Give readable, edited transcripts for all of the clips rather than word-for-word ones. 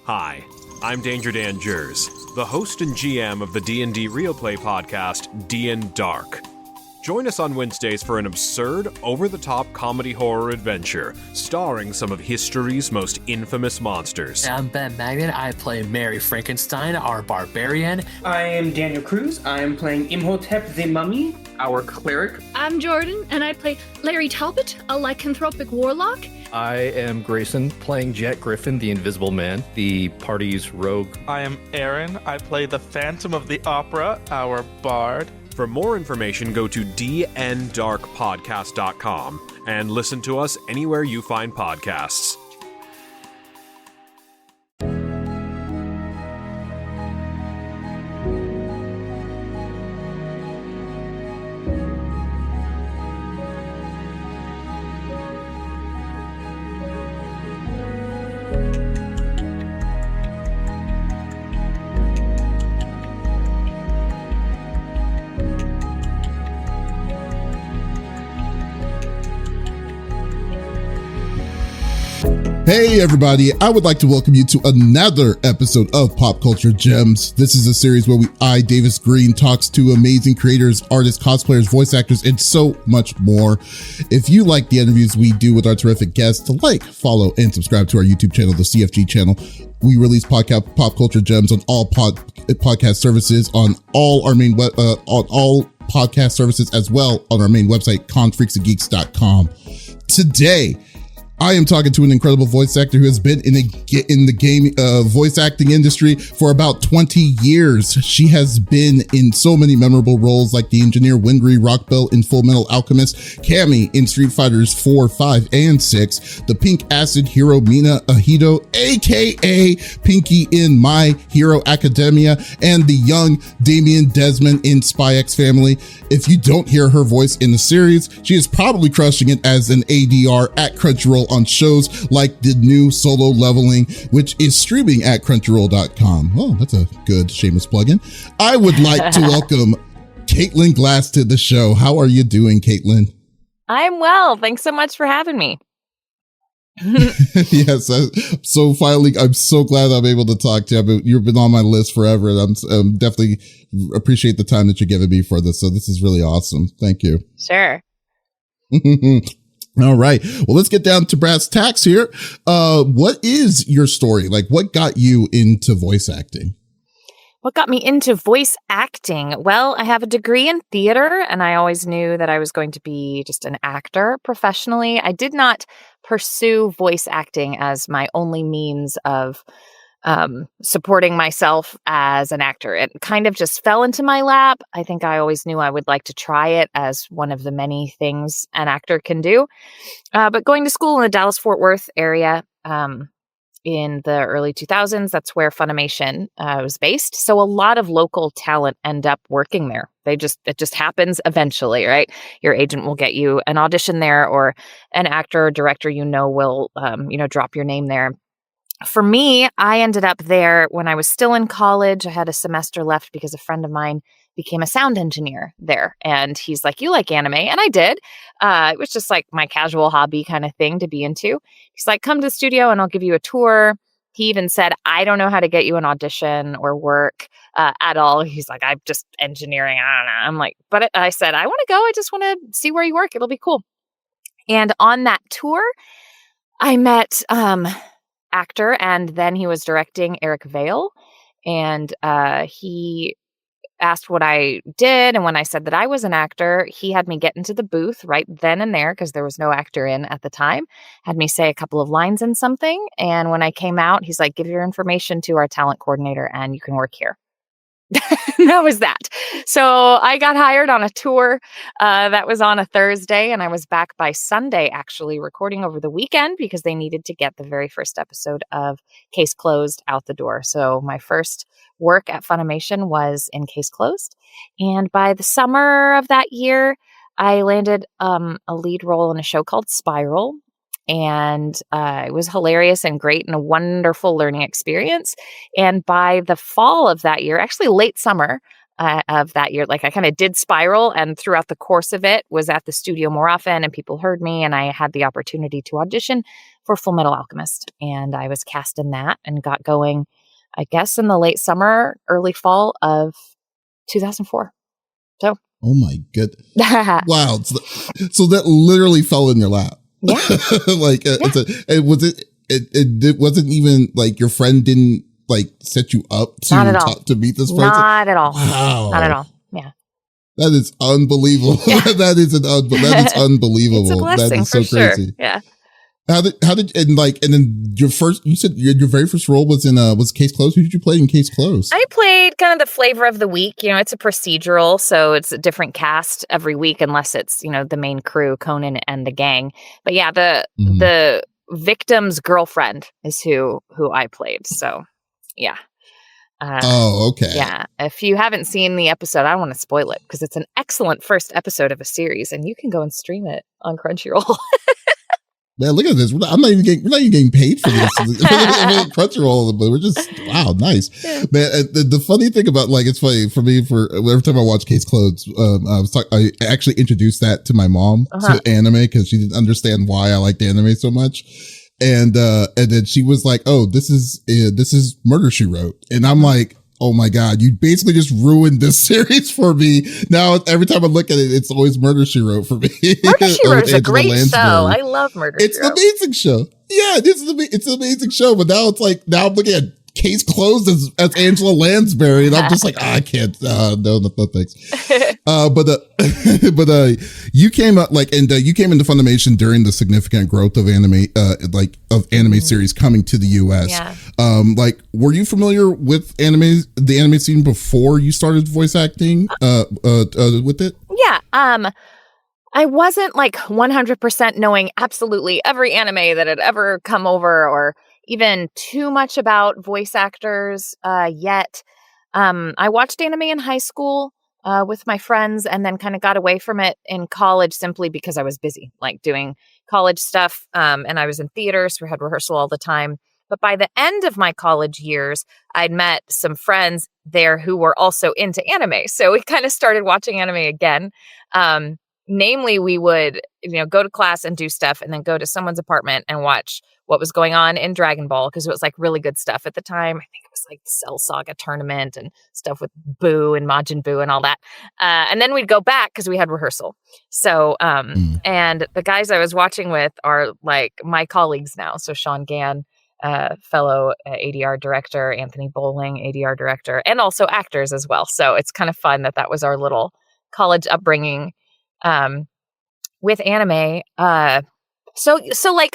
Hi, I'm Danger Dan Jers, the host and GM of the D&D Real Play podcast, D&D Dark. Join us on Wednesdays for an absurd, over-the-top comedy horror adventure, starring some of history's most infamous monsters. I'm Ben Magnet. I play Mary Frankenstein, our barbarian. I am Daniel Cruz. I am playing Imhotep the Mummy, our cleric. I'm Jordan, and I play Larry Talbot, a lycanthropic warlock. I am Grayson, playing Jet Griffin, the Invisible Man, the party's rogue. I am Aaron. I play the Phantom of the Opera, our bard. For more information, go to dndarkpodcast.com and listen to us anywhere you find podcasts. Hey everybody, I would like to welcome you to another episode of Pop Culture Gems. This is a series where Davis Green, talks to amazing creators, artists, cosplayers, voice actors, and so much more. If you like the interviews we do with our terrific guests, follow, and subscribe to our YouTube channel, the CFG channel. We release Pop Culture Gems on all podcast services, on all our main on all podcast services, as well on our main website, confreaksandgeeks.com. Today, I am talking to an incredible voice actor who has been in the game voice acting industry for about 20 years. She has been in so many memorable roles like the engineer Winry Rockbell in Full Metal Alchemist, Cammy in Street Fighters 4, 5, and 6, the pink acid hero Mina Ahito, aka Pinky in My Hero Academia, and the young Damien Desmond in Spy X Family. If you don't hear her voice in the series, she is probably crushing it as an ADR at Crunchyroll on shows like the new Solo Leveling, which is streaming at crunchyroll.com. Oh, that's a good shameless plug-in. I would like to welcome Caitlin Glass to the show. How are you doing, Caitlin? I'm well. Thanks so much for having me. Yes, so finally, I'm so glad I'm able to talk to you. You've been on my list forever, and I'm definitely appreciate the time that you're giving me for this. So this is really awesome. Thank you. Sure. All right. Well, let's get down to brass tacks here. What is your story? Like, what got you into voice acting? What got me into voice acting? Well, I have a degree in theater, and I always knew that I was going to be just an actor professionally. I did not pursue voice acting as my only means of supporting myself as an actor. It kind of just fell into my lap. I think I always knew I would like to try it as one of the many things an actor can do. But going to school in the Dallas-Fort Worth area in the early 2000s, that's where Funimation was based. So a lot of local talent end up working there. It just happens eventually, right? Your agent will get you an audition there, or an actor or director will drop your name there. For me, I ended up there when I was still in college. I had a semester left because a friend of mine became a sound engineer there. And he's like, "You like anime?" And I did. It was just like my casual hobby kind of thing to be into. He's like, "Come to the studio and I'll give you a tour." He even said, "I don't know how to get you an audition or work at all." He's like, "I'm just engineering. I don't know." I'm like, but I said, "I want to go. I just want to see where you work. It'll be cool." And on that tour, I met actor, and then he was directing Eric Vale, and he asked what I did, and when I said that I was an actor, he had me get into the booth right then and there, because there was no actor in at the time, had me say a couple of lines in something, and when I came out, he's like, "Give your information to our talent coordinator and you can work here." That was that. So I got hired on a tour that was on a Thursday, and I was back by Sunday, actually recording over the weekend because they needed to get the very first episode of Case Closed out the door. So my first work at Funimation was in Case Closed. And by the summer of that year, I landed a lead role in a show called Spiral. And it was hilarious and great and a wonderful learning experience. And by the fall of that year, actually late summer of that year, like I kind of did Spiral, and throughout the course of it was at the studio more often, and people heard me, and I had the opportunity to audition for Full Metal Alchemist. And I was cast in that and got going, I guess, in the late summer, early fall of 2004. So. Oh my good. Wow. So that literally fell in your lap. Yeah. Like, it wasn't even like your friend didn't like set you up to meet this person? Not at all. Wow. Not at all. Yeah. That is unbelievable. Yeah. that is unbelievable. It's a blessing, that is so for crazy. Sure. Yeah. How did and then you said your very first role was in was Case Closed. Who did you play in Case Closed? I played kind of the flavor of the week. You know, it's a procedural, so it's a different cast every week unless it's, you know, the main crew, Conan and the gang. But yeah, the victim's girlfriend is who I played. So yeah. Okay. Yeah. If you haven't seen the episode, I don't want to spoil it because it's an excellent first episode of a series, and you can go and stream it on Crunchyroll. Man, look at this. We're not even getting paid for this. Crunchyroll, but we're just, wow, nice. Yeah. Man, the funny thing about, like, it's funny for me, every time I watch Case Closed, I actually introduced that to my mom to anime because she didn't understand why I liked anime so much. And then she was like, oh, this is Murder, She Wrote. And I'm like, oh my God, you basically just ruined this series for me. Now, every time I look at it, it's always Murder, She Wrote for me. Murder, She Wrote is a great show. I love Murder, She Wrote. It's an amazing show. Yeah, it's an amazing show. But now I'm looking at Case Closed as Angela Lansbury, and I'm just like, I can't. No, thanks. But you came up you came into Funimation during the significant growth of anime, anime series coming to the U.S. Yeah. Were you familiar with the anime scene before you started voice acting? With it? Yeah. I wasn't 100% knowing absolutely every anime that had ever come over or even too much about voice actors yet. I watched anime in high school with my friends and then kind of got away from it in college simply because I was busy, doing college stuff. And I was in theater, so we had rehearsal all the time. But by the end of my college years, I'd met some friends there who were also into anime. So we kind of started watching anime again. Namely, we would, go to class and do stuff and then go to someone's apartment and watch what was going on in Dragon Ball because it was really good stuff at the time. I think it was the Cell Saga tournament and stuff with Boo and Majin Buu and all that. And then we'd go back because we had rehearsal. So, and the guys I was watching with are my colleagues now. So Sean Gann, fellow ADR director, Anthony Bowling, ADR director, and also actors as well. So it's kind of fun that was our little college upbringing with anime. So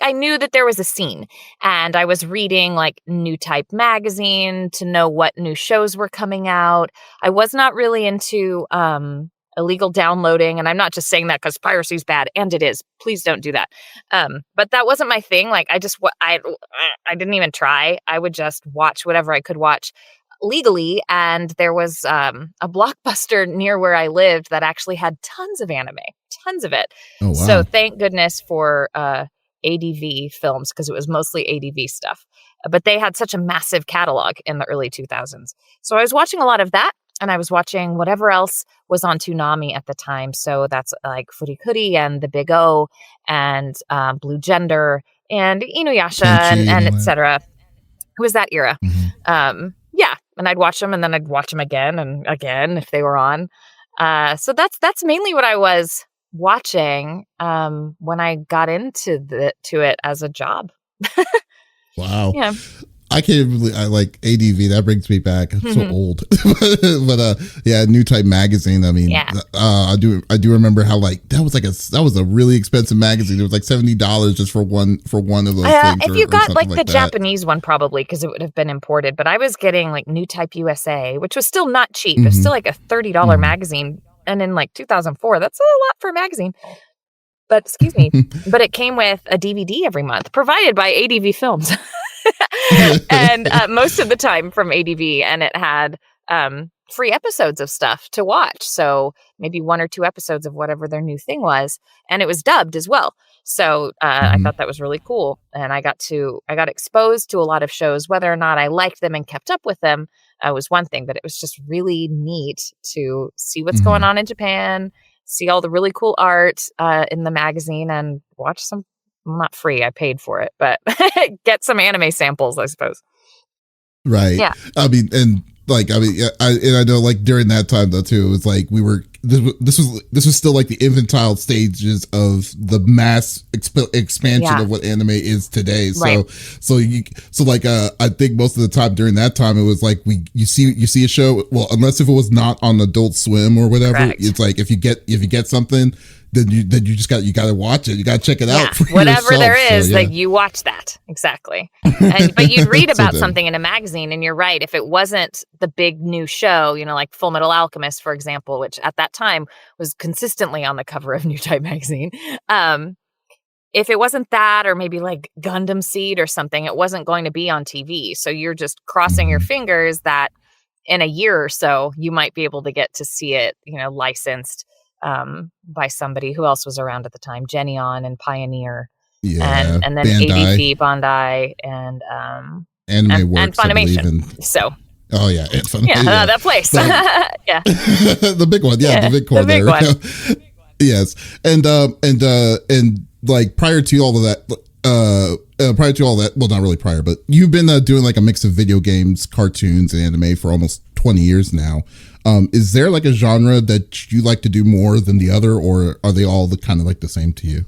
I knew that there was a scene and I was reading New Type magazine to know what new shows were coming out. I was not really into illegal downloading, and I'm not just saying that because piracy is bad, and it is. Please don't do that. But that wasn't my thing. I didn't even try. I would just watch whatever I could watch legally, and there was a Blockbuster near where I lived that actually had tons of anime, tons of it. Oh, wow. So thank goodness for ADV films because it was mostly ADV stuff. But they had such a massive catalog in the early 2000s. So I was watching a lot of that, and I was watching whatever else was on Toonami at the time. So that's Furikuri and The Big O and Blue Gender and Inuyasha and et cetera. It was that era. Mm-hmm. Yeah, and I'd watch them, and then I'd watch them again and again if they were on. So that's mainly what I was watching when I got into it as a job. Wow. Yeah. I can't believe I like ADV. That brings me back. I'm so old, but yeah, New Type magazine. I mean, yeah. I do remember how that was a really expensive magazine. It was $70 just for one of those things. If you got the Japanese one, probably because it would have been imported. But I was getting New Type USA, which was still not cheap. Mm-hmm. It was still a $30 magazine, and in 2004, that's a lot for a magazine. But excuse me, but it came with a DVD every month, provided by ADV Films. And most of the time from ADV, and it had free episodes of stuff to watch. So maybe 1 or 2 episodes of whatever their new thing was, and it was dubbed as well. So I thought that was really cool, and I got exposed to a lot of shows. Whether or not I liked them and kept up with them was one thing, but it was just really neat to see what's going on in Japan, see all the really cool art in the magazine, and watch some not free. I paid for it, but get some anime samples, I suppose. Right. Yeah. I mean, and like, I mean, I know like during that time though too, it was like this was still like the infantile stages of the mass expansion of what anime is today. So, I think most of the time during that time, it was like you see a show. Well, unless if it was not on Adult Swim or whatever, Correct. it's like if you get something, then you just got to watch it. You got to check it out. For whatever yourself. there is, so, like you watch that exactly. But you'd read about So something in a magazine, and you're right. If it wasn't the big new show, like Full Metal Alchemist, for example, which at that time was consistently on the cover of New Type magazine. If it wasn't that, or maybe like Gundam Seed or something, it wasn't going to be on TV. So you're just crossing your fingers that in a year or so, you might be able to get to see it, licensed by somebody. Who else was around at the time? Geneon and Pioneer, and then Bandai. ADP, Bandai, and Anime Works, Funimation. So. Oh yeah, and Funimation. Yeah, that place. Yeah, the big one. Yeah, the big one. The big one. Yes, and like prior to all of that, well, not really prior, but you've been doing like a mix of video games, cartoons, and anime for almost 20 years now. Is there like a genre that you like to do more than the other, or are they all kind of like the same to you?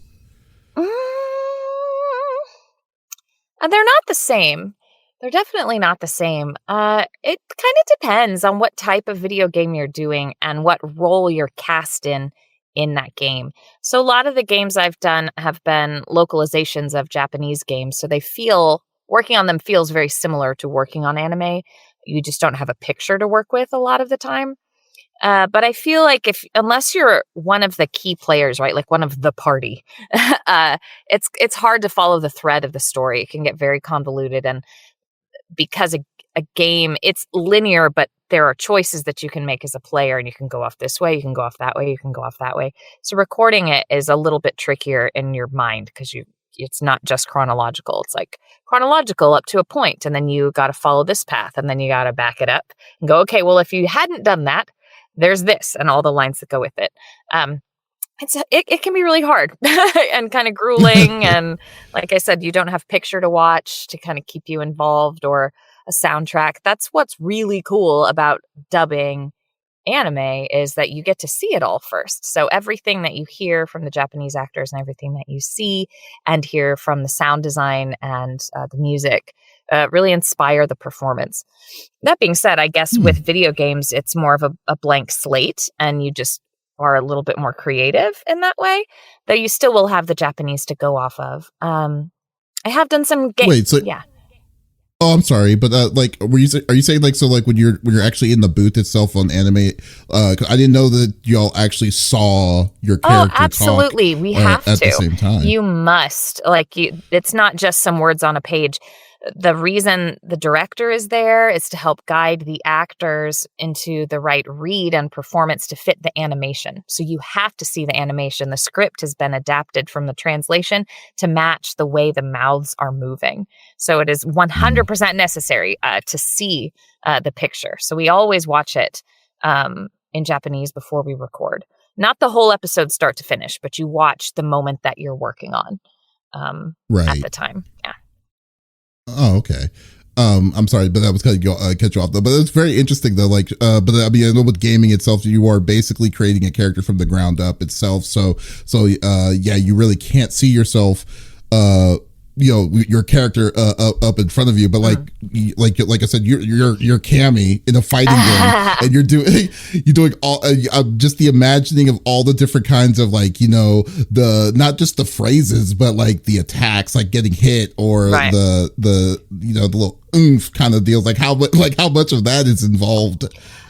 They're not the same. They're definitely not the same. It kind of depends on what type of video game you're doing and what role you're cast in that game. So a lot of the games I've done have been localizations of Japanese games. So working on them feels very similar to working on anime. You just don't have a picture to work with a lot of the time. But I feel like unless you're one of the key players, right, like one of the party, it's hard to follow the thread of the story. It can get very convoluted, and because a game, it's linear, but there are choices that you can make as a player, and you can go off this way, you can go off that way, you can go off that way. So recording it is a little bit trickier in your mind because it's not just chronological. It's like chronological up to a point, and then you got to follow this path, and then you got to back it up and go, okay, well, if you hadn't done that, there's this, and all the lines that go with it. It can be really hard and kind of grueling. And like I said, you don't have picture to watch to kind of keep you involved, or a soundtrack. That's what's really cool about dubbing anime, is that you get to see it all first. So everything that you hear from the Japanese actors and everything that you see and hear from the sound design and the music really inspire the performance. That being said, I guess with video games, it's more of a blank slate, and you just are a little bit more creative in that way, though you still will have the Japanese to go off of. I have done some games. Wait, so yeah. Oh, I'm sorry, but like, are you saying like, so like when you're actually in the booth itself on anime? 'Cause I didn't know that y'all actually saw your character. Oh, absolutely, we have at to. the same time. You must it's not just some words on a page. The reason the director is there is to help guide the actors into the right read and performance to fit the animation. So you have to see the animation. The script has been adapted from the translation to match the way the mouths are moving. So it is 100% necessary to see the picture. So we always watch it in Japanese before we record. Not the whole episode start to finish, but you watch the moment that you're working on at the time. Yeah. Oh, okay. I'm sorry, but that was kind of catch you off though. But it's very interesting though. Like, but I mean, I know with gaming itself, you are basically creating a character from the ground up itself. So, yeah, you really can't see yourself, your character up in front of you. But like I said, you're Cammy in a fighting game, and you're doing all just the imagining of all the different kinds of the not just the phrases, but like the attacks, like getting hit, or the little oomph kind of deals. Like how much of that is involved.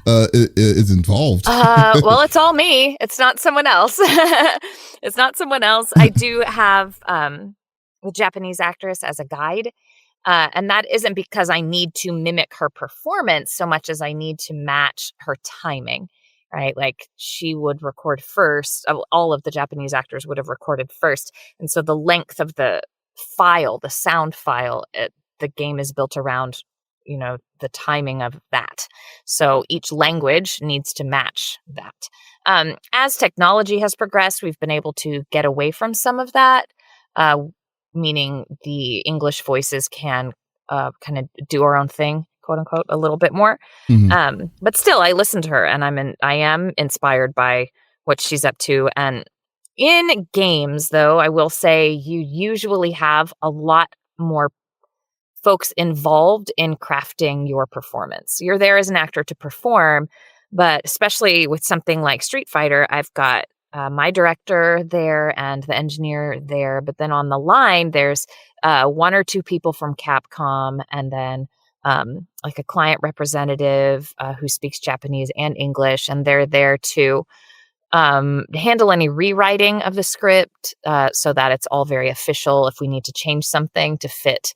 Is involved. Well, it's all me. It's not someone else. It's not someone else. I do have the Japanese actress as a guide. And that isn't because I need to mimic her performance so much as I need to match her timing, right? Like she would record first. All of the Japanese actors would have recorded first. And so the length of the file, the sound file, the game is built around, the timing of that. So each language needs to match that. As technology has progressed, we've been able to get away from some of that. meaning the English voices can kind of do our own thing, quote unquote, a little bit more. But still, I listen to her, and I am inspired by what she's up to. And in games, though, I will say you usually have a lot more folks involved in crafting your performance. You're there as an actor to perform, but especially with something like Street Fighter, I've got my director there and the engineer there. But then on the line, there's one or two people from Capcom, and then like a client representative who speaks Japanese and English, and they're there to handle any rewriting of the script so that it's all very official if we need to change something to fit.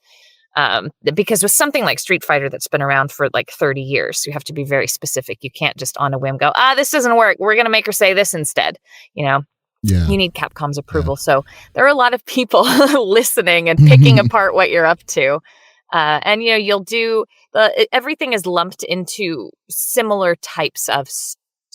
Because with something like Street Fighter that's been around for like 30 years, you have to be very specific. You can't just on a whim go, this doesn't work, we're going to make her say this instead. You need Capcom's approval. So there are a lot of people listening and picking apart what you're up to. And you'll do everything is lumped into similar types of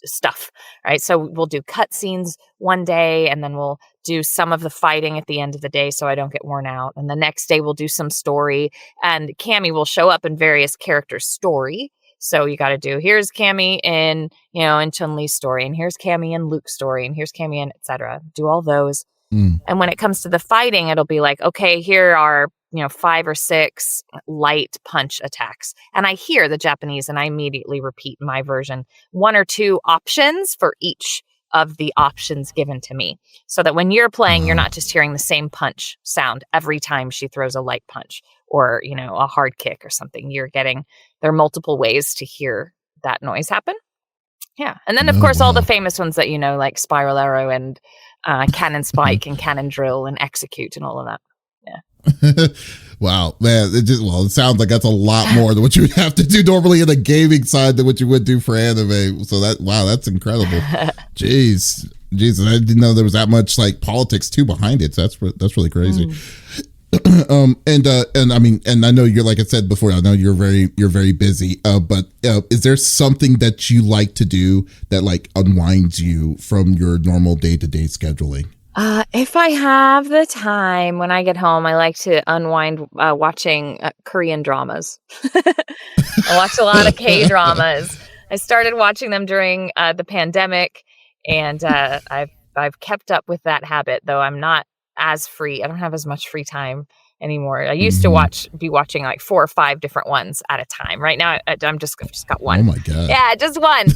stuff, right? So we'll do cutscenes one day, and then we'll do some of the fighting at the end of the day so I don't get worn out. And the next day we'll do some story, and Cammy will show up in various characters' story. So you got to do, here's Cammy in Chun-Li's story, and here's Cammy in Luke's story, and here's Cammy in etc. Do all those. And when it comes to the fighting, it'll be like, okay, here are 5 or 6 light punch attacks. And I hear the Japanese and I immediately repeat my version, 1 or 2 options for each of the options given to me. So that when you're playing, you're not just hearing the same punch sound every time she throws a light punch or, a hard kick or something. There are multiple ways to hear that noise happen. Yeah. And then, of course, all the famous ones that like Spiral Arrow and Cannon Spike and Cannon Drill and Execute and all of that. Yeah. Wow, man. It sounds like that's a lot more than what you would have to do normally in the gaming side than what you would do for anime. So that's incredible. Jeez, I didn't know there was that much like politics too behind it. So that's really crazy. And I know you're, like I said before, I know you're very busy. But is there something that you like to do that like unwinds you from your normal day-to-day scheduling? If I have the time when I get home, I like to unwind watching Korean dramas. I watch a lot of K-dramas. I started watching them during the pandemic, and I've kept up with that habit, though I'm not as free. I don't have as much free time anymore. I used to be watching like 4 or 5 different ones at a time. Right now, I've just got one. Oh my God. Yeah, just one.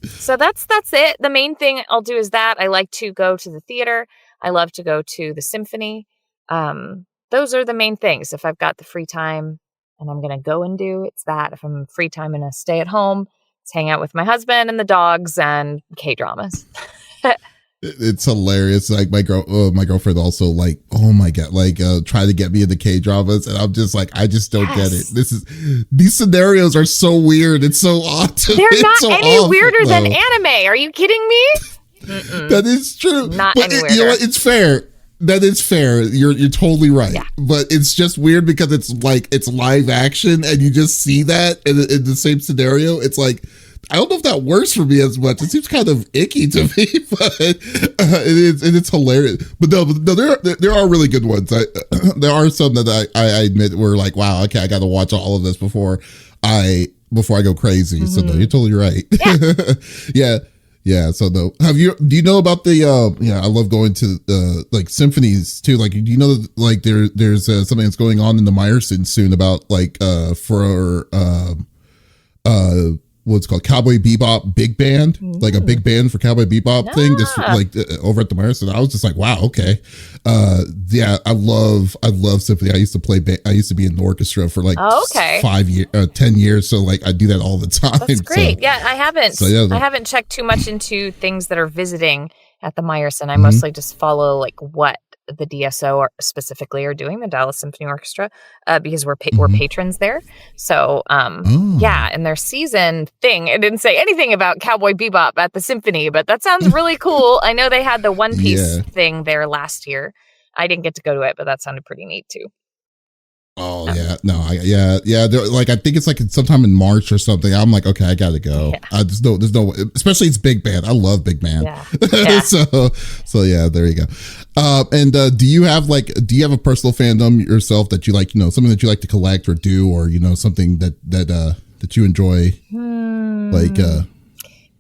So that's it. The main thing I'll do is that I like to go to the theater. I love to go to the symphony. Those are the main things. If I've got the free time and I'm going to go and do, it's that. If I'm free time and I stay at home, it's hang out with my husband and the dogs and K-dramas. It's hilarious. Like my girlfriend also like, oh my God, like try to get me into K-dramas, and I'm just like, I just don't get it. These scenarios are so weird. It's so odd. They're not any weirder than anime. Are you kidding me? That is true. Not any weirder. You know what? It's fair. That is fair. You're totally right. Yeah. But it's just weird because it's like it's live action, and you just see that in the same scenario. It's like, I don't know if that works for me as much. It seems kind of icky to me, but it's hilarious. But no, there are really good ones. There are some that I admit were like, wow, okay, I got to watch all of this before I go crazy. So no, you're totally right. Yeah. Yeah. So no, do you know about the I love going to like symphonies too. Like, do you know like there's something that's going on in the Meyerson soon about like for what's called Cowboy Bebop big band, like a big band for Cowboy Bebop thing. This like over at the Meyerson. I was just like, wow, okay. Yeah, I love symphony. I used to be in the orchestra for like 10 years. So like I do that all the time. That's great. So, yeah, I haven't checked too much into things that are visiting at the Meyerson. I mostly just follow like what the DSO specifically are doing, the Dallas Symphony Orchestra, because we're patrons there. So yeah, and their season thing, it didn't say anything about Cowboy Bebop at the symphony, but that sounds really cool. I know they had the One Piece thing there last year. I didn't get to go to it, but that sounded pretty neat too. Oh yeah, no, yeah. Like I think it's like sometime in March or something. I'm like, okay, I gotta go. Yeah. There's no, especially it's Big Band. I love Big Band. Yeah. so yeah, there you go. And do you have a personal fandom yourself that you like? Something that you like to collect or do, or something that you enjoy?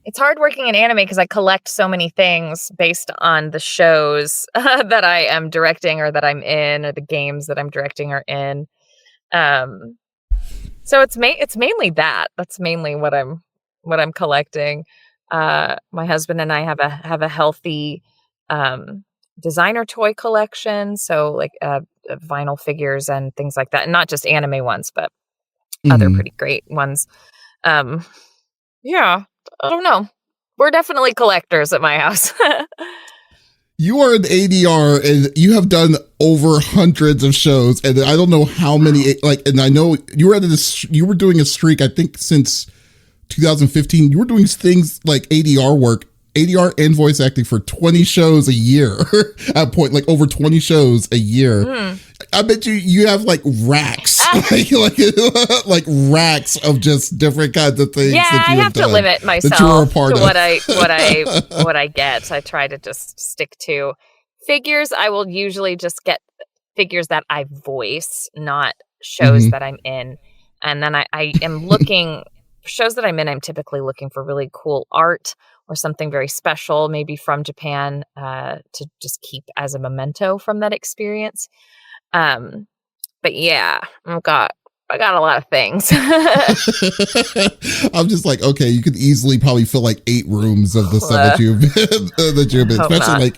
It's hard working in anime because I collect so many things based on the shows that I am directing or that I'm in, or the games that I'm directing or in. So it's mainly that. That's mainly what I'm collecting. My husband and I have a healthy designer toy collection, so like vinyl figures and things like that, and not just anime ones, but other pretty great ones. Yeah. I don't know. We're definitely collectors at my house. You are an ADR and you have done over hundreds of shows, and I don't know how many, and I know you were doing a streak, I think since 2015. You were doing things like ADR and voice acting for 20 shows a year at point, like over 20 shows a year. I bet you have like racks, like racks of just different kinds of things. Yeah, that you I have to limit myself to what I get. I try to just stick to figures. I will usually just get figures that I voice, not shows that I'm in. And then I am looking shows that I'm in. I'm typically looking for really cool art or something very special, maybe from Japan, to just keep as a memento from that experience. But yeah, I got a lot of things. I'm just like, okay, you could easily probably fill like 8 rooms of the stuff that you've been, especially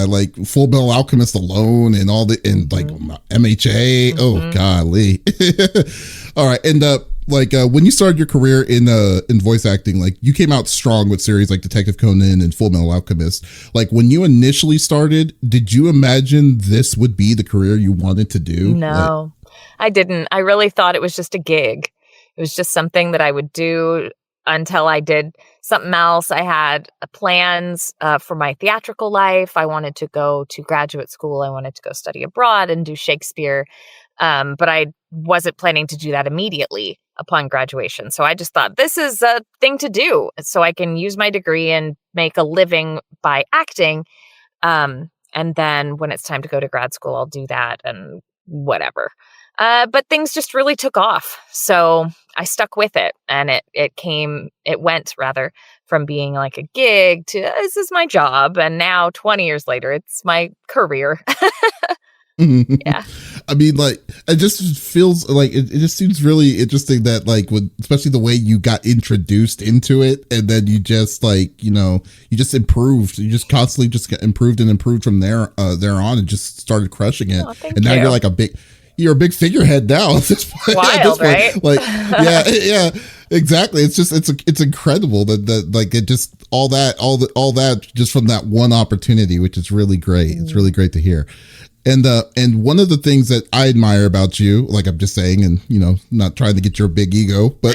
like Full Metal Alchemist alone and all like MHA. Oh golly. All right. And when you started your career in voice acting, like you came out strong with series like Detective Conan and Full Metal Alchemist. Like when you initially started, did you imagine this would be the career you wanted to do? No, I didn't. I really thought it was just a gig. It was just something that I would do until I did something else. I had plans for my theatrical life. I wanted to go to graduate school. I wanted to go study abroad and do Shakespeare. But I wasn't planning to do that immediately upon graduation. So I just thought this is a thing to do so I can use my degree and make a living by acting. And then when it's time to go to grad school, I'll do that and whatever. But things just really took off. So I stuck with it, and it went from being like a gig to this is my job. And now 20 years later, it's my career. Yeah. I mean, like, it just feels like it just seems really interesting that, like, especially the way you got introduced into it, and then you just you just improved. You just constantly just got improved and improved from there on, and just started crushing it. Oh, and now you're like you're a big figurehead now at this point. Wild, right? Like, yeah, exactly. It's just it's incredible that like it just all that just from that one opportunity, which is really great. It's really great to hear. And one of the things that I admire about you, like I'm just saying, and not trying to get your big ego, but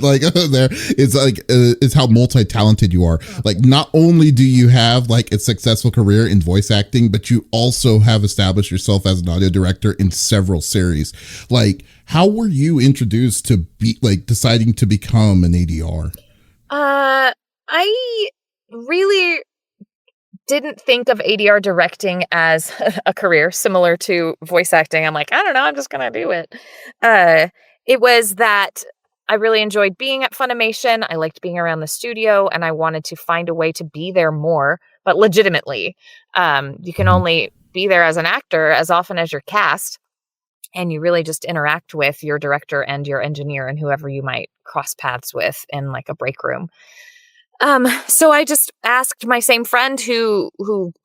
like there is how multi-talented you are. Like not only do you have like a successful career in voice acting, but you also have established yourself as an audio director in several series. Like, how were you introduced to deciding to become an ADR? I really didn't think of ADR directing as a career similar to voice acting. I'm like, I don't know, I'm just going to do it. It was that I really enjoyed being at Funimation. I liked being around the studio, and I wanted to find a way to be there more, but legitimately. You can only be there as an actor as often as you're cast, and you really just interact with your director and your engineer and whoever you might cross paths with in like a break room. So I just asked my same friend who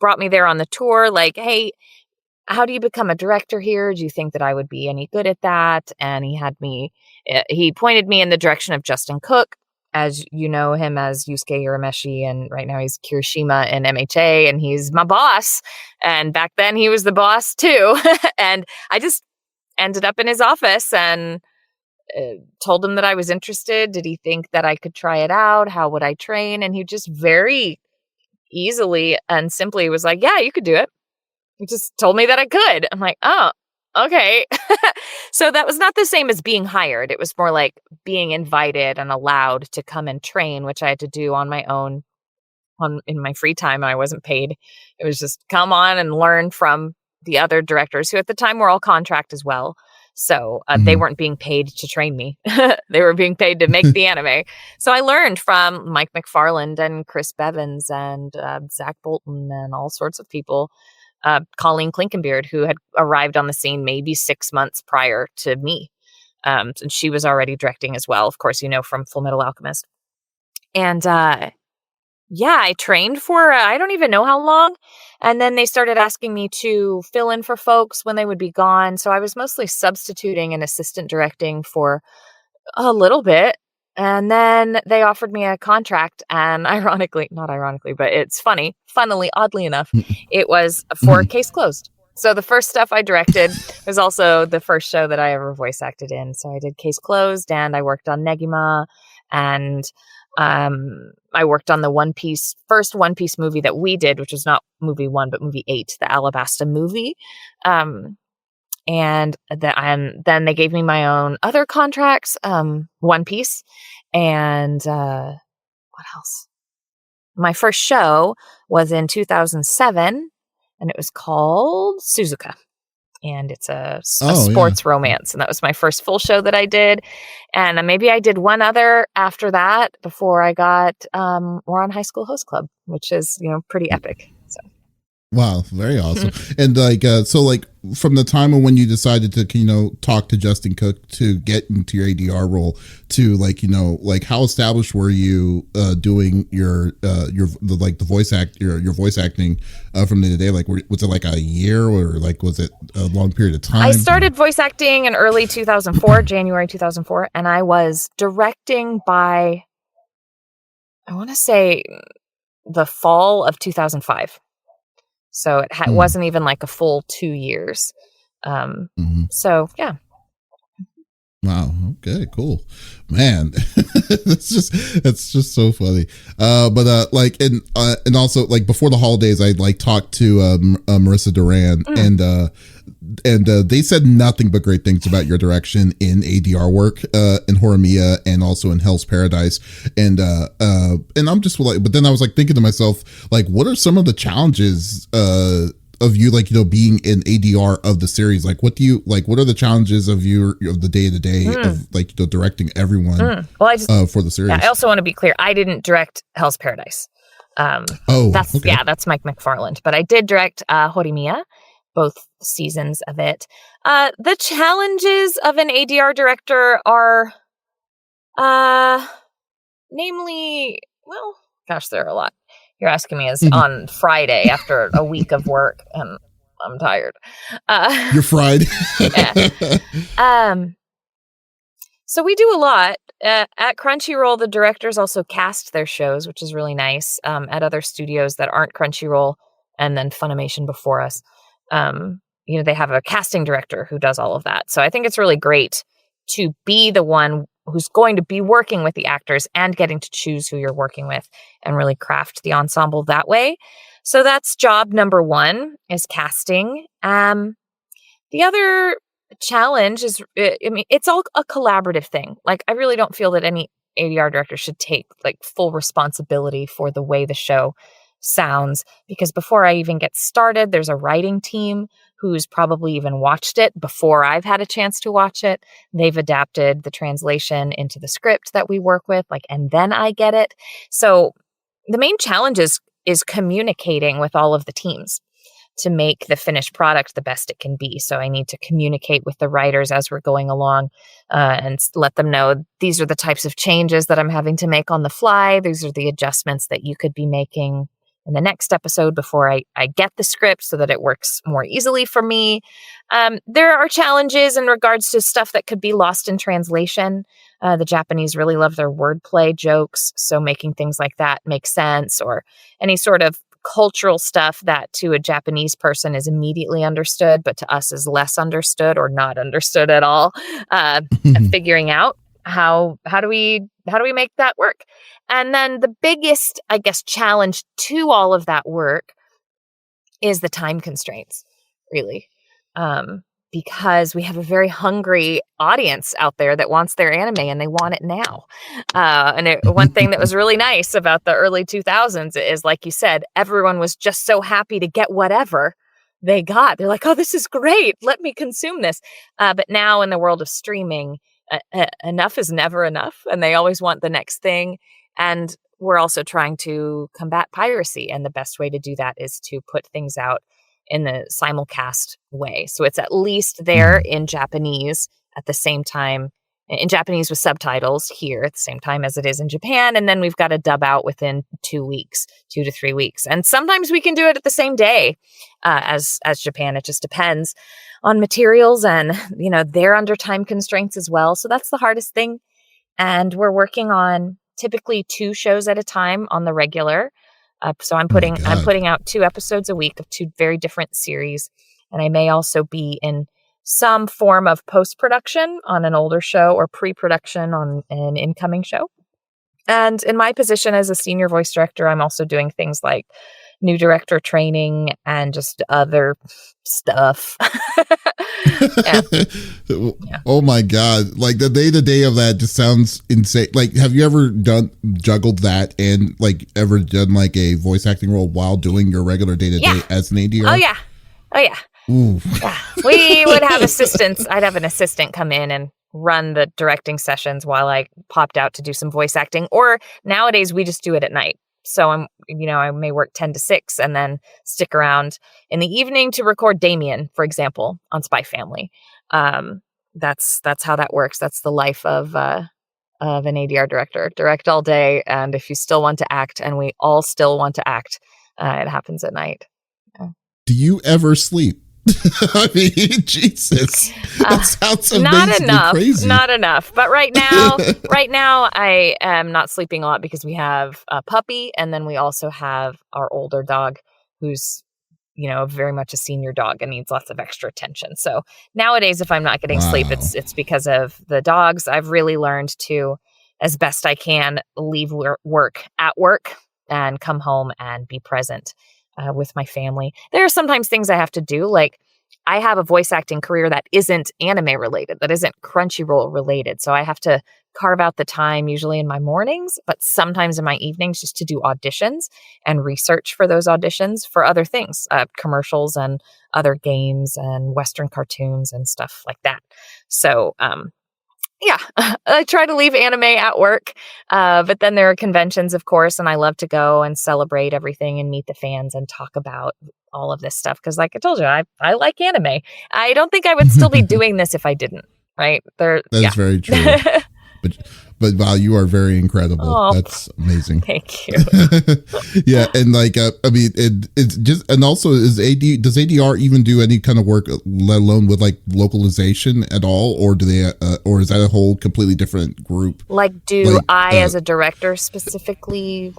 brought me there on the tour, like, hey, how do you become a director here? Do you think that I would be any good at that? And he pointed me in the direction of Justin Cook, as you know him as Yusuke Urameshi, and right now he's Kirishima in MHA, and he's my boss. And back then he was the boss too. And I just ended up in his office and told him that I was interested. Did he think that I could try it out? How would I train? And he just very easily and simply was like, yeah, you could do it. He just told me that I could. I'm like, oh, okay. So that was not the same as being hired. It was more like being invited and allowed to come and train, which I had to do on my own in my free time. I wasn't paid. It was just come on and learn from the other directors who at the time were all contract as well. So they weren't being paid to train me. They were being paid to make the anime. So I learned from Mike McFarland and Chris Bevins and Zach Bolton and all sorts of people. Colleen Klinkenbeard, who had arrived on the scene maybe 6 months prior to me. And she was already directing as well. Of course, from Full Metal Alchemist. And I trained for I don't even know how long. And then they started asking me to fill in for folks when they would be gone. So I was mostly substituting and assistant directing for a little bit. And then they offered me a contract. And not ironically, but it's funnily, oddly enough, it was for Case Closed. So the first stuff I directed was also the first show that I ever voice acted in. So I did Case Closed and I worked on Negima and I worked on the first One Piece movie that we did, which was not movie 1, but movie 8, the Alabasta movie. And then they gave me my own other contracts, One Piece. And what else? My first show was in 2007, and it was called Suzuka. And it's a sports romance. And that was my first full show that I did. And maybe I did one other after that before I got more on High School Host Club, which is, pretty epic. So. Wow, very awesome. And so from the time of when you decided to, talk to Justin Cook to get into your ADR role to how established were you doing your voice acting from day to day? Was it a year or was it a long period of time? I started voice acting in early 2004, January 2004, and I was directing by, I want to say, the fall of 2005. So it wasn't even a full 2 years. So, yeah. Wow. Okay, cool. Man, it's just so funny. And also before the holidays, I talked to Marissa Duran and they said nothing but great things about your direction in ADR work in Horimiya and also in Hell's Paradise. And I'm just but then I was thinking to myself, what are some of the challenges of you being in ADR of the series? What do you what are the challenges of the day to day of directing everyone for the series? Yeah, I also want to be clear, I didn't direct Hell's Paradise. That's Mike McFarland, but I did direct Horimiya, both seasons of it. The challenges of an ADR director are namely, there are a lot. You're asking me as on Friday after a week of work, and I'm tired. You're fried. Yeah. So we do a lot. At Crunchyroll, the directors also cast their shows, which is really nice. At other studios that aren't Crunchyroll and then Funimation before us, they have a casting director who does all of that. So I think it's really great to be the one who's going to be working with the actors and getting to choose who you're working with and really craft the ensemble that way. So that's job number 1 is casting. The other challenge is, it's all a collaborative thing. I really don't feel that any ADR director should take full responsibility for the way the show sounds, because before I even get started, there's a writing team who's probably even watched it before I've had a chance to watch it. They've adapted the translation into the script that we work with, and then I get it. So the main challenge is communicating with all of the teams to make the finished product the best it can be. So I need to communicate with the writers as we're going along and let them know these are the types of changes that I'm having to make on the fly. These are the adjustments that you could be making in the next episode before I get the script so that it works more easily for me. There are challenges in regards to stuff that could be lost in translation. The Japanese really love their wordplay jokes, so making things like that make sense, or any sort of cultural stuff that to a Japanese person is immediately understood, but to us is less understood or not understood at all. And figuring out how do we make that work? And then the biggest, I guess, challenge to all of that work is the time constraints, really. because we have a very hungry audience out there that wants their anime and they want it now. One thing that was really nice about the early 2000s is, like you said, everyone was just so happy to get whatever they got. They're like, oh, this is great. Let me consume this. But now in the world of streaming, enough is never enough. And they always want the next thing. And we're also trying to combat piracy. And the best way to do that is to put things out in the simulcast way. So it's at least there in Japanese at the same time, in Japanese with subtitles here at the same time as it is in Japan. And then we've got to dub out within 2 weeks, 2 to 3 weeks. And sometimes we can do it at the same day as Japan. It just depends on materials and, they're under time constraints as well. So that's the hardest thing. And we're working on typically 2 shows at a time on the regular. So I'm putting out 2 episodes a week of 2 very different series. And I may also be in some form of post-production on an older show or pre-production on an incoming show. And in my position as a senior voice director, I'm also doing things like new director training and just other stuff. Yeah. Oh my God. Like the day of that just sounds insane. Like, have you ever juggled that and like ever done like a voice acting role while doing your regular day-to-day as an ADR? Oh yeah. Ooh. Yeah. We would have assistants. I'd have an assistant come in and run the directing sessions while I popped out to do some voice acting. Or nowadays we just do it at night. So I may work 10 to 6 and then stick around in the evening to record Damien, for example, on Spy Family. That's how that works. That's the life of an ADR director. Direct all day, and if you still want to act, and we all still want to act, it happens at night. Yeah. Do you ever sleep? I mean, Jesus, that sounds amazingly crazy. Not enough. But right now, I am not sleeping a lot because we have a puppy, and then we also have our older dog, who's very much a senior dog and needs lots of extra attention. So nowadays, if I'm not getting sleep, it's because of the dogs. I've really learned to, as best I can, leave work at work and come home and be present with my family. There are sometimes things I have to do, like I have a voice acting career that isn't anime related, that isn't Crunchyroll related. So I have to carve out the time, usually in my mornings, but sometimes in my evenings, just to do auditions and research for those auditions for other things, commercials and other games and Western cartoons and stuff like that. So, yeah, I try to leave anime at work, but then there are conventions, of course, and I love to go and celebrate everything and meet the fans and talk about all of this stuff. Because like I told you, I like anime. I don't think I would still be doing this if I didn't, right? That's very true. But wow, you are very incredible. Oh, that's amazing. Thank you. Yeah, and like I mean, it's just, and also does ADR even do any kind of work, let alone with like localization at all, or do they, or is that a whole completely different group? Like, as a director specifically?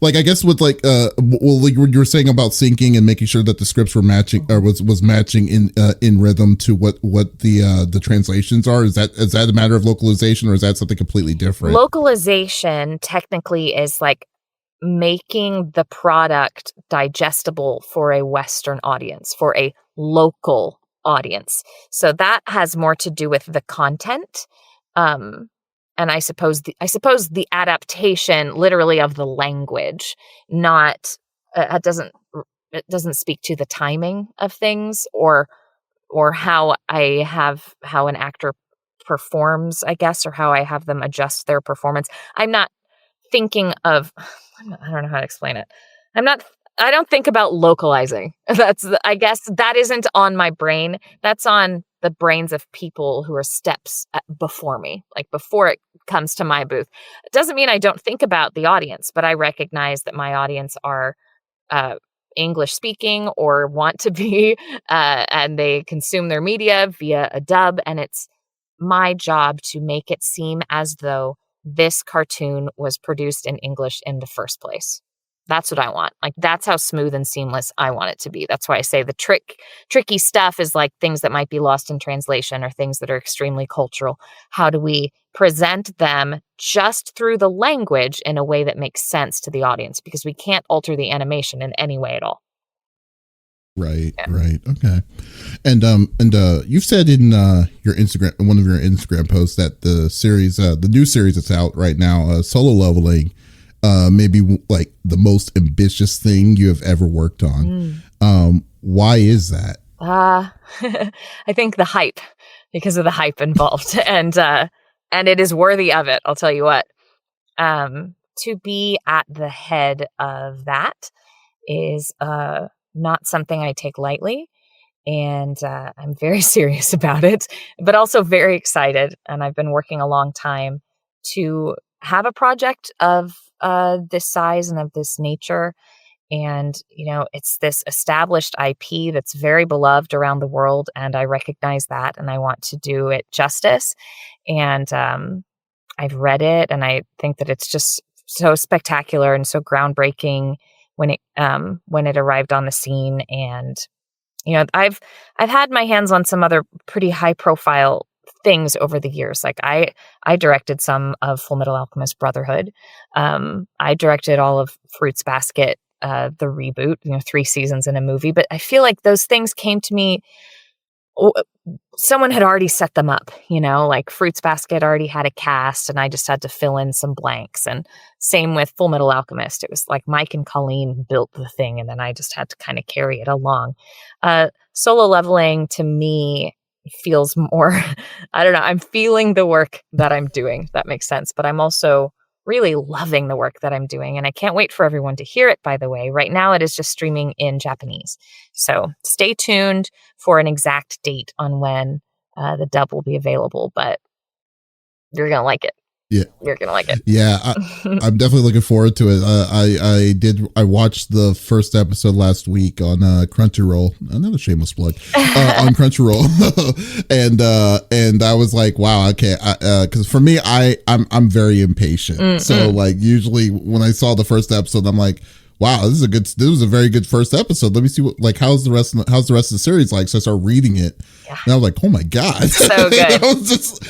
Like, I guess with like, like you were saying about syncing and making sure that the scripts were matching, or was matching in rhythm to what the translations are. Is that a matter of localization, or is that something completely different? Localization technically is like making the product digestible for a Western audience, for a local audience. So that has more to do with the content. And I suppose the adaptation, literally, of the language, not it doesn't speak to the timing of things or how an actor performs, I guess, or how I have them adjust their performance. I'm not thinking of. I don't know how to explain it. I don't think about localizing. I guess that isn't on my brain. That's on the brains of people who are steps before me, like before it comes to my booth. It doesn't mean I don't think about the audience, but I recognize that my audience are English speaking or want to be, and they consume their media via a dub. And it's my job to make it seem as though this cartoon was produced in English in the first place. That's what I want. Like, that's how smooth and seamless I want it to be. That's why I say the tricky stuff is like things that might be lost in translation or things that are extremely cultural. How do we present them just through the language in a way that makes sense to the audience? Because we can't alter the animation in any way at all. Right. Okay. And you've said in your Instagram, one of your Instagram posts, that the series, the new series that's out right now, Solo Leveling, may be like the most ambitious thing you have ever worked on. Why is that? I think the hype, because of the hype involved, and it is worthy of it. I'll tell you what. To be at the head of that is not something I take lightly, and I'm very serious about it, but also very excited. And I've been working a long time to have a project of this size and of this nature. And, it's this established IP that's very beloved around the world. And I recognize that, and I want to do it justice. And I've read it, and I think that it's just so spectacular and so groundbreaking when it arrived on the scene. And, I've had my hands on some other pretty high profile things over the years. Like I directed some of Full Metal Alchemist Brotherhood. I directed all of Fruits Basket, the reboot, 3 seasons in a movie. But I feel like those things came to me, someone had already set them up, like Fruits Basket already had a cast, and I just had to fill in some blanks. And same with Full Metal Alchemist. It was like Mike and Colleen built the thing, and then I just had to kind of carry it along. Solo Leveling to me feels more, I don't know, I'm feeling the work that I'm doing. That makes sense. But I'm also really loving the work that I'm doing. And I can't wait for everyone to hear it, by the way. Right now, it is just streaming in Japanese. So stay tuned for an exact date on when the dub will be available. But you're going to like it. Yeah. You're going to like it. Yeah. I'm definitely looking forward to it. I watched the first episode last week on Crunchyroll. Another shameless plug on Crunchyroll. and I was like, wow, okay. Cause for me, I'm very impatient. So like usually when I saw the first episode, I'm like, wow, this was a very good first episode. Let me see how's the rest of the series like? So I started reading it, and I was like, oh my god, it's so good.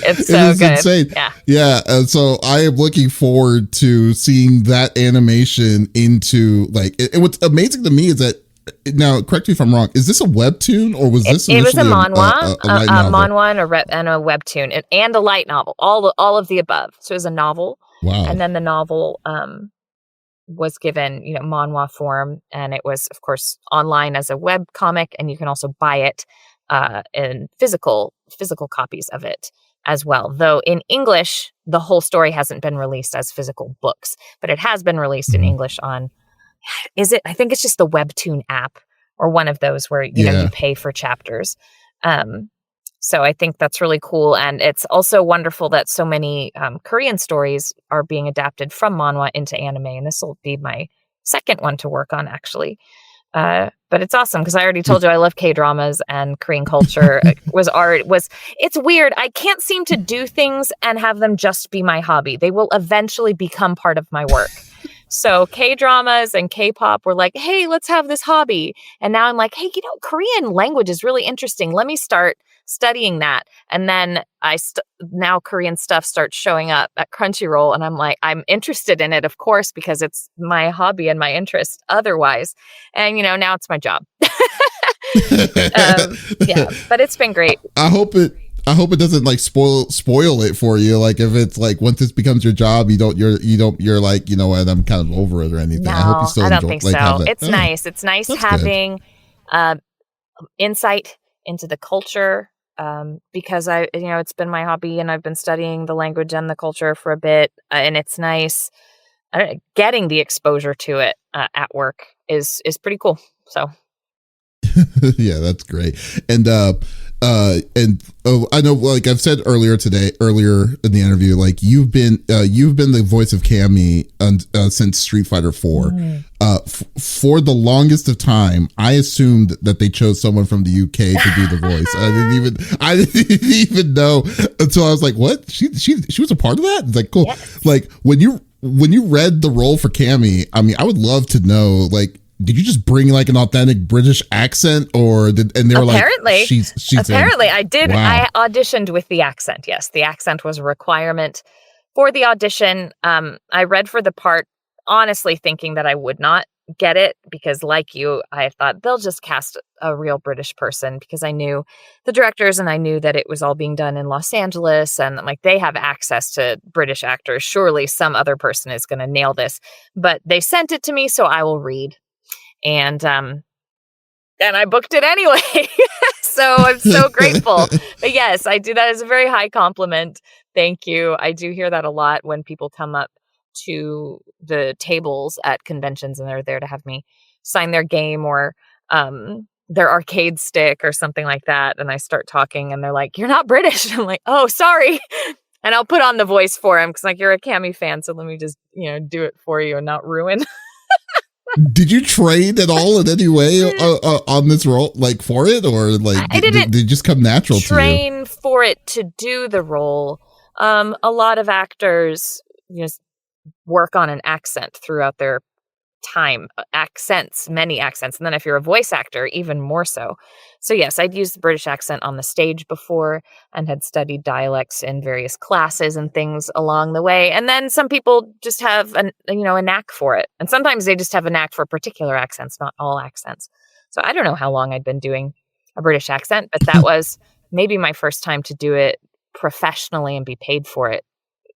It's so good. Insane. Yeah. And so I am looking forward to seeing that animation into and what's amazing to me is that, now correct me if I'm wrong, is this a webtoon or was this? It was a manhwa, a manhwa and a webtoon, and a light novel, all of the above. So it was a novel. Wow. And then the novel was given, manhwa form, and it was, of course, online as a web comic, and you can also buy it in physical copies of it as well. Though in English, the whole story hasn't been released as physical books, but it has been released in English on. I think it's just the Webtoon app or one of those where you pay for chapters. So I think that's really cool. And it's also wonderful that so many Korean stories are being adapted from manhwa into anime. And this will be my second one to work on, actually. But it's awesome because I already told you I love K-dramas and Korean culture. It's weird. I can't seem to do things and have them just be my hobby. They will eventually become part of my work. So K-dramas and K-pop were like, hey, let's have this hobby. And now I'm like, hey, Korean language is really interesting. Let me start studying that. And then now Korean stuff starts showing up at Crunchyroll. And I'm like, I'm interested in it, of course, because it's my hobby and my interest otherwise. And, now it's my job. But it's been great. I hope it doesn't spoil it for you. Like if it's like once this becomes your job, you're like, what, I'm kind of over it or anything. No, I hope you still enjoy. I don't think so. It's nice. It's nice having insight into the culture because it's been my hobby and I've been studying the language and the culture for a bit, and it's nice. Getting the exposure to it at work is pretty cool. So. Yeah, that's great. And I know, like I've said earlier in the interview, like you've been the voice of Cammy since Street Fighter 4. For the longest of time, I assumed that they chose someone from the UK to do the voice. I didn't even know until I was like, what? She was a part of that? It's like, cool. Yes. Like when you read the role for Cammy, I mean, I would love to know, like, did you just bring like an authentic British accent, or they were apparently, like, she's apparently I did. Wow. I auditioned with the accent. Yes, the accent was a requirement for the audition. I read for the part honestly thinking that I would not get it because, like you, I thought they'll just cast a real British person because I knew the directors and I knew that it was all being done in Los Angeles and like they have access to British actors. Surely some other person is going to nail this, but they sent it to me, so I will read. And I booked it anyway. So I'm so grateful. But yes, I do that as a very high compliment. Thank you. I do hear that a lot when people come up to the tables at conventions and they're there to have me sign their game or their arcade stick or something like that. And I start talking and they're like, "You're not British." And I'm like, "Oh, sorry." And I'll put on the voice for him because like, "You're a Cammy fan, so let me just, do it for you and not ruin." Did you train at all in any way on this role, like for it, or like did it just come natural to you? Train for it to do the role. A lot of actors just work on an accent throughout their time. Many accents, and then if you're a voice actor, even more so. So yes, I'd used the British accent on the stage before and had studied dialects in various classes and things along the way. And then some people just have a knack for it. And sometimes they just have a knack for particular accents, not all accents. So I don't know how long I'd been doing a British accent, but that was maybe my first time to do it professionally and be paid for it.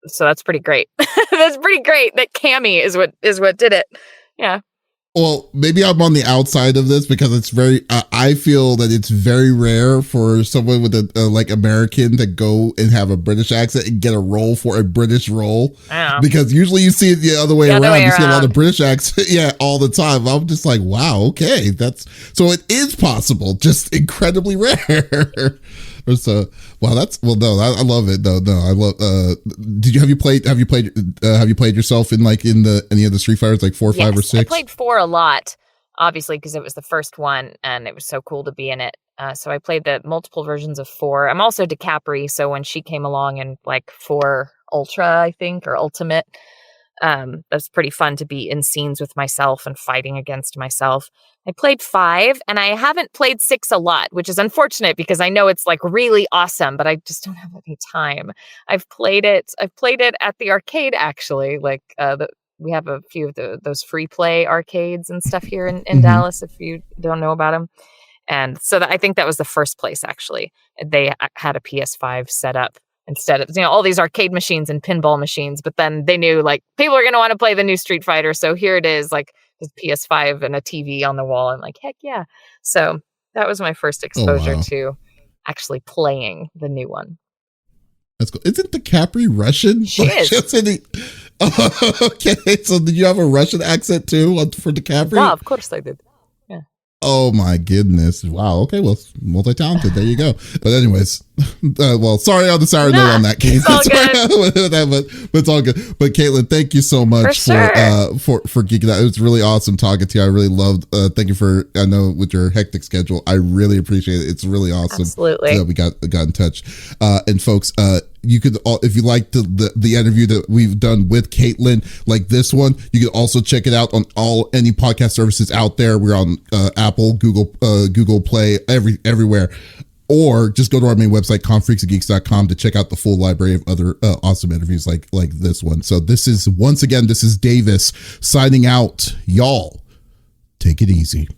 So that's pretty great. That's pretty great that Cammy is what did it. Yeah. Well, maybe I'm on the outside of this because it's very, I feel that it's very rare for someone with a like American to go and have a British accent and get a role for a British role. Because usually you see it the other way around. You see a lot of British accents, all the time. I'm just like, wow, okay. So it is possible, just incredibly rare. So, I love it though. No, I love, have you played yourself in any of the Street Fighters, like 4, 5, or 6? I played 4 a lot, obviously, because it was the first one and it was so cool to be in it. So I played the multiple versions of 4. I'm also DiCapri. So when she came along in like 4 Ultra, I think, or Ultimate, that's pretty fun to be in scenes with myself and fighting against myself. I played 5 and I haven't played 6 a lot, which is unfortunate because I know it's like really awesome, but I just don't have any time. I've played it at the arcade, actually. Like we have a few of those free play arcades and stuff here in Dallas, if you don't know about them. And so I think that was the first place, actually. They had a PS5 set up instead of all these arcade machines and pinball machines, but then they knew like people are going to want to play the new Street Fighter, so here it is, like the PS5 and a TV on the wall. I'm like, heck yeah. So that was my first exposure to actually playing the new one. That's cool. Isn't DiCapri Russian? She is. Okay, so did you have a Russian accent too for DiCapri? Yeah, of course I did. Oh my goodness. Wow. Okay. Well, multi-talented. There you go. But anyways, sorry on the sour note on that, Caitlin. But it's all good. But Caitlin, thank you so much for geeking out. It was really awesome talking to you. I really loved, thank you I know with your hectic schedule, I really appreciate it. It's really awesome. Absolutely. That we got in touch. And folks, you could, if you like the interview that we've done with Caitlin, like this one, you can also check it out on any podcast services out there. We're on Apple, Google Play, everywhere. Or just go to our main website, confreaksandgeeks.com, to check out the full library of other awesome interviews like this one. So this is Davis signing out. Y'all, take it easy.